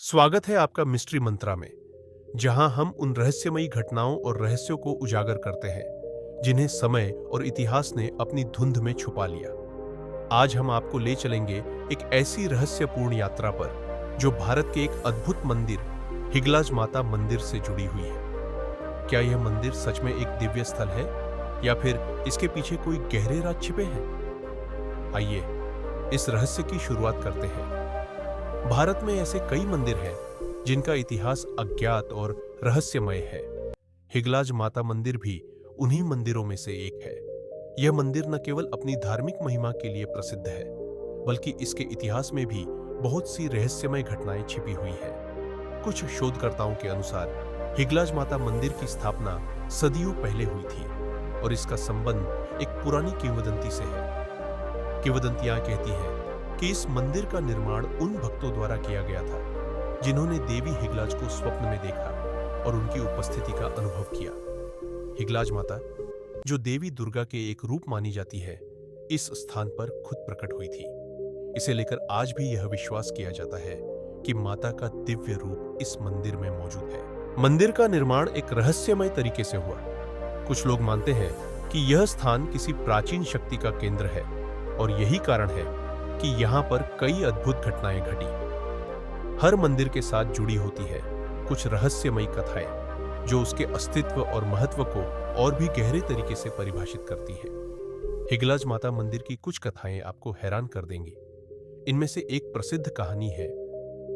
स्वागत है आपका मिस्ट्री मंत्रा में, जहां हम उन रहस्यमयी घटनाओं और रहस्यों को उजागर करते हैं जिन्हें समय और इतिहास ने अपनी धुंध में छुपा लिया। आज हम आपको ले चलेंगे एक ऐसी रहस्यपूर्ण यात्रा पर जो भारत के एक अद्भुत मंदिर हिंगलाज माता मंदिर से जुड़ी हुई है। क्या यह मंदिर सच में एक दिव्य स्थल है या फिर इसके पीछे कोई गहरे राज छिपे हैं? आइए इस रहस्य की शुरुआत करते हैं। भारत में ऐसे कई मंदिर हैं जिनका इतिहास अज्ञात और रहस्यमय है। हिंगलाज माता मंदिर भी उन्हीं मंदिरों में से एक है। यह मंदिर न केवल अपनी धार्मिक महिमा के लिए प्रसिद्ध है, बल्कि इसके इतिहास में भी बहुत सी रहस्यमय घटनाएं छिपी हुई हैं। कुछ शोधकर्ताओं के अनुसार हिंगलाज माता मंदिर की स्थापना सदियों पहले हुई थी और इसका संबंध एक पुरानी किंवदंती से है। किंवदंतियां कहती हैं कि इस मंदिर का निर्माण उन भक्तों द्वारा किया गया था जिन्होंने देवी हिंगलाज को स्वप्न में देखा और उनकी उपस्थिति का अनुभव किया। हिंगलाज माता, जो देवी दुर्गा के एक रूप मानी जाती है, इस स्थान पर खुद प्रकट हुई थी। इसे लेकर आज भी यह विश्वास किया जाता है कि माता का दिव्य रूप इस मंदिर में मौजूद है। मंदिर का निर्माण एक रहस्यमय तरीके से हुआ। कुछ लोग मानते हैं कि यह स्थान किसी प्राचीन शक्ति का केंद्र है और यही कारण है कि यहाँ पर कई अद्भुत घटनाएं घटी। हर मंदिर के साथ जुड़ी होती है कुछ रहस्यमयी कथाएं जो उसके अस्तित्व और महत्व को और भी गहरे तरीके से परिभाषित करती है। हिंगलाज माता मंदिर की कुछ कथाएं आपको हैरान कर देंगी। इनमें से एक प्रसिद्ध कहानी है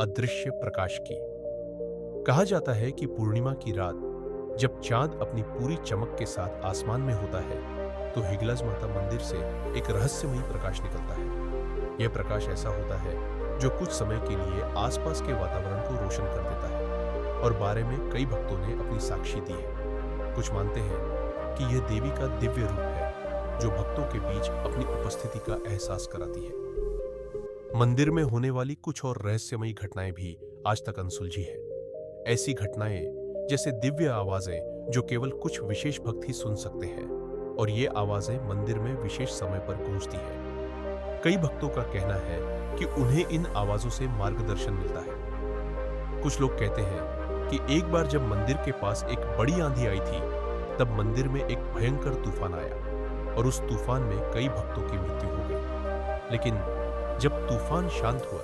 अदृश्य प्रकाश की। कहा जाता है कि पूर्णिमा की रात जब चांद अपनी पूरी चमक के साथ आसमान में होता है तो हिंगलाज माता मंदिर से एक रहस्यमयी प्रकाश निकलता है। यह प्रकाश ऐसा होता है जो कुछ समय के लिए आसपास के वातावरण को रोशन कर देता है और बारे में कई भक्तों ने अपनी साक्षी दी है। कुछ मानते हैं कि यह देवी का दिव्य रूप है जो भक्तों के बीच अपनी उपस्थिति का एहसास कराती है। मंदिर में होने वाली कुछ और रहस्यमयी घटनाएं भी आज तक अनसुलझी है। ऐसी घटनाएं जैसे दिव्य आवाजें जो केवल कुछ विशेष भक्त ही सुन सकते हैं और ये आवाजें मंदिर में विशेष समय पर गूंजती है। कई भक्तों का कहना है कि उन्हें इन आवाजों से मार्गदर्शन मिलता है। कुछ लोग कहते हैं कि एक बार जब मंदिर के पास एक बड़ी आंधी आई थी, तब मंदिर में एक भयंकर तूफान आया और उस तूफान में कई भक्तों की मृत्यु हो गई। लेकिन जब तूफान शांत हुआ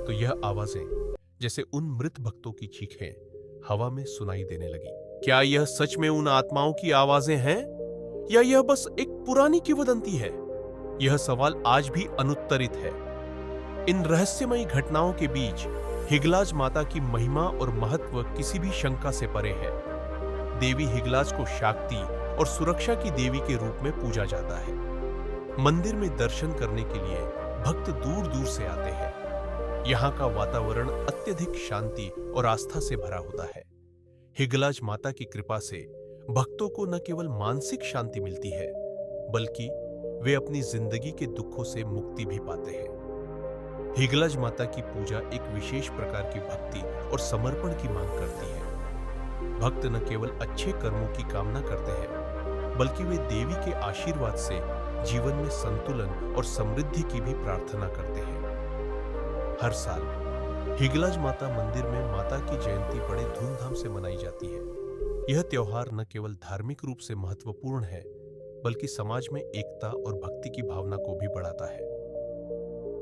तो यह आवाजें जैसे उन मृत भक्तों की चीखें हवा में सुनाई देने लगी। क्या यह सच में उन आत्माओं की आवाजें हैं या यह बस एक पुरानी किंवदंती है? यह सवाल आज भी अनुत्तरित है। इन रहस्यमयी घटनाओं के बीच हिंगलाज माता की महिमा और महत्व किसी भी शंका से परे है। देवी हिंगलाज को शक्ति और सुरक्षा की देवी के रूप में पूजा जाता है। मंदिर में दर्शन करने के लिए भक्त दूर दूर से आते हैं। यहाँ का वातावरण अत्यधिक शांति और आस्था से भरा होता है। हिंगलाज माता की कृपा से भक्तों को न केवल मानसिक शांति मिलती है, बल्कि वे अपनी जिंदगी के दुखों से मुक्ति भी पाते हैं। हिंगलाज माता की पूजा एक विशेष प्रकार की भक्ति और समर्पण की मांग करती है। भक्त न केवल अच्छे कर्मों की कामना करते हैं, बल्कि वे देवी के आशीर्वाद से जीवन में संतुलन और समृद्धि की भी प्रार्थना करते हैं। हर साल हिंगलाज माता मंदिर में माता की जयंती बड़े धूमधाम से मनाई जाती है। यह त्योहार न केवल धार्मिक रूप से महत्वपूर्ण है, बल्कि समाज में एकता और भक्ति की भावना को भी बढ़ाता है।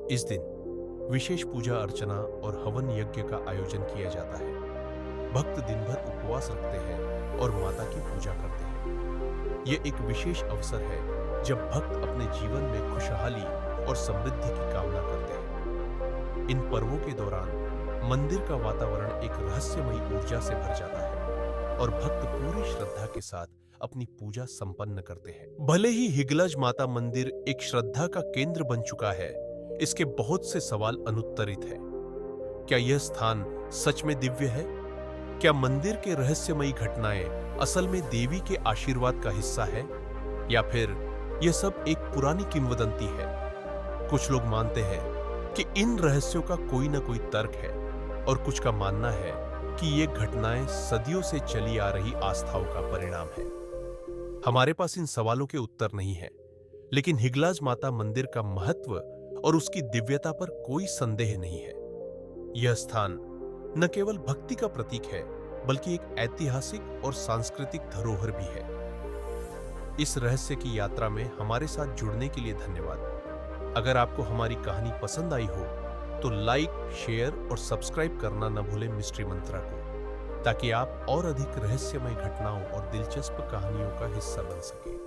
इस दिन विशेष पूजा अर्चना और हवन यज्ञ का आयोजन किया जाता है। भक्त दिन भर उपवास रखते हैं और माता की पूजा करते हैं। यह एक विशेष अवसर है जब भक्त अपने जीवन में खुशहाली और समृद्धि की कामना करते हैं। इन पर्वों के दौरान मंदिर का वातावरण एक रहस्यमयी ऊर्जा से भर जाता है और भक्त पूरी श्रद्धा के साथ अपनी पूजा संपन्न करते हैं। भले ही हिंगलाज माता मंदिर एक श्रद्धा का केंद्र बन चुका है, इसके बहुत से सवाल अनुत्तरित हैं। क्या यह स्थान सच में दिव्य है? क्या मंदिर के रहस्यमयी घटनाएं असल में देवी के आशीर्वाद का हिस्सा है या फिर यह सब एक पुरानी किंवदंती है? कुछ लोग मानते हैं कि इन रहस्यों का कोई न कोई तर्क है और कुछ का मानना है कि ये घटनाएं सदियों से चली आ रही आस्थाओं का परिणाम है। हमारे पास इन सवालों के उत्तर नहीं है, लेकिन हिंगलाज माता मंदिर का महत्व और उसकी दिव्यता पर कोई संदेह नहीं है। यह स्थान न केवल भक्ति का प्रतीक है, बल्कि एक ऐतिहासिक और सांस्कृतिक धरोहर भी है। इस रहस्य की यात्रा में हमारे साथ जुड़ने के लिए धन्यवाद। अगर आपको हमारी कहानी पसंद आई हो तो लाइक, शेयर और सब्सक्राइब करना न भूलें मिस्ट्री मंत्रा को, ताकि आप और अधिक रहस्यमय घटनाओं और दिलचस्प कहानियों का हिस्सा बन सकें।